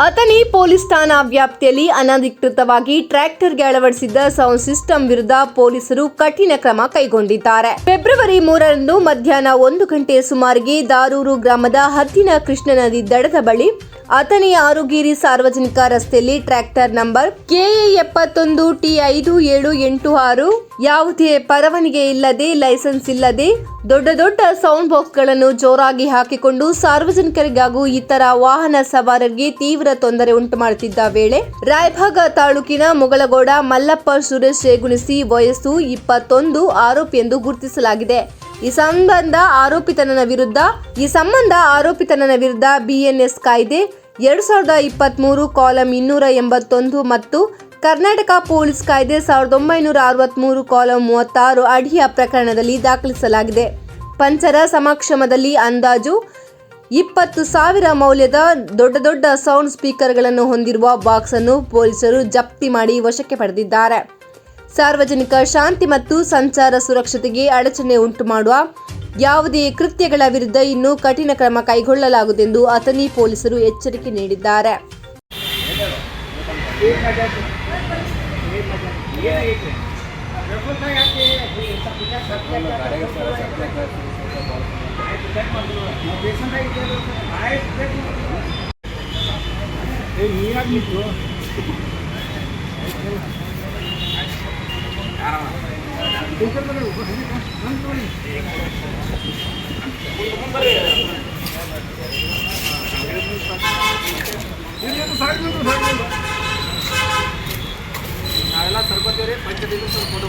Athani police ಠಾಣಾ ವ್ಯಾಪ್ತಿಯಲ್ಲಿ ಅನಧಿಕೃತವಾಗಿ ಟ್ರ್ಯಾಕ್ಟರ್ಗೆ ಅಳವಡಿಸಿದ್ದ ಸೌಂಡ್ ಸಿಸ್ಟಮ್ ವಿರುದ್ಧ ಪೊಲೀಸರು ಕಠಿಣ ಕ್ರಮ ಕೈಗೊಂಡಿದ್ದಾರೆ. ಫೆಬ್ರವರಿ 3ರಂದು ಮಧ್ಯಾಹ್ನ 1 ಗಂಟೆ ಸುಮಾರಿಗೆ ದಾರೂರು ಗ್ರಾಮದ ಹದ್ದಿನ ಕೃಷ್ಣ ನದಿ ದಡದ ಬಳಿ ಅಥಣಿ ಆರುಗೇರಿ ಸಾರ್ವಜನಿಕ ರಸ್ತೆಯಲ್ಲಿ ಟ್ರ್ಯಾಕ್ಟರ್ ನಂಬರ್ KA 71 T5786 ಯಾವುದೇ ಪರವಾನಗಿ ಇಲ್ಲದೆ ಲೈಸೆನ್ಸ್ ಇಲ್ಲದೆ ದೊಡ್ಡ ಸೌಂಡ್ ಬಾಕ್ಸ್ಗಳನ್ನು ಜೋರಾಗಿ ಹಾಕಿಕೊಂಡು ಸಾರ್ವಜನಿಕರಿಗಾಗೂ ಇತರ ವಾಹನ ಸವಾರರಿಗೆ ತೀವ್ರ ತೊಂದರೆ ಉಂಟು ಮಾಡುತ್ತಿದ್ದ ವೇಳೆ ರಾಯಭಾಗ ತಾಲೂಕಿನ ಮುಗಳಗೋಡ ಮಲ್ಲಪ್ಪ ಸುರೇಶ್ ರೇಗುಣಿಸಿ ವಯಸ್ಸು 21 ಆರೋಪಿ ಎಂದು ಗುರುತಿಸಲಾಗಿದೆ. ಈ ಸಂಬಂಧ ಆರೋಪಿತನ ವಿರುದ್ಧ BNS ಕಾಯ್ದೆ 2023 ಕಾಲಂ 281 ಮತ್ತು ಕರ್ನಾಟಕ ಪೊಲೀಸ್ ಕಾಯ್ದೆ 1963 ಕಾಲಂ 36 ಅಡಿಯ ಪ್ರಕರಣದಲ್ಲಿ ದಾಖಲಿಸಲಾಗಿದೆ. ಪಂಚರ ಸಮಕ್ಷಮದಲ್ಲಿ ಅಂದಾಜು 20,000 ಮೌಲ್ಯದ ದೊಡ್ಡ ಸೌಂಡ್ ಸ್ಪೀಕರ್ಗಳನ್ನು ಹೊಂದಿರುವ ಬಾಕ್ಸ್ ಅನ್ನು ಪೊಲೀಸರು ಜಪ್ತಿ ಮಾಡಿ ವಶಕ್ಕೆ ಪಡೆದಿದ್ದಾರೆ. ಸಾರ್ವಜನಿಕ ಶಾಂತಿ ಮತ್ತು ಸಂಚಾರ ಸುರಕ್ಷತೆಗೆ ಅಡಚಣೆ ಉಂಟು ಮಾಡುವ ಯಾವುದೇ ಕೃತ್ಯಗಳ ವಿರುದ್ಧ ಇನ್ನೂ ಕಠಿಣ ಕ್ರಮ ಕೈಗೊಳ್ಳಲಾಗುವುದೆಂದು ಅಥಣಿ ಪೊಲೀಸರು ಎಚ್ಚರಿಕೆ ನೀಡಿದ್ದಾರೆ. ನಾವೆಲ್ಲ ಸರ್ಪತ್ತೇವ್ರಿ ಪಂಚಾಯತ್ ಫೋಟೋ